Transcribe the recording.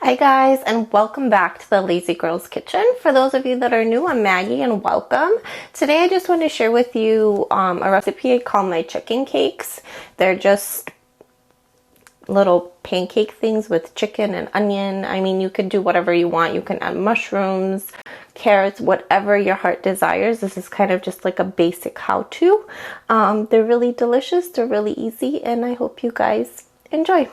Hi guys, and welcome back to the Lazy Girls Kitchen. For those of you that are new, I'm Maggie and welcome. Today I just want to share with you a recipe I call my chicken cakes. They're just little pancake things with chicken and onion. I mean, you could do whatever you want. You can add mushrooms, carrots, whatever your heart desires. This is kind of just like a basic how-to. They're really delicious, they're really easy, and I hope you guys enjoy.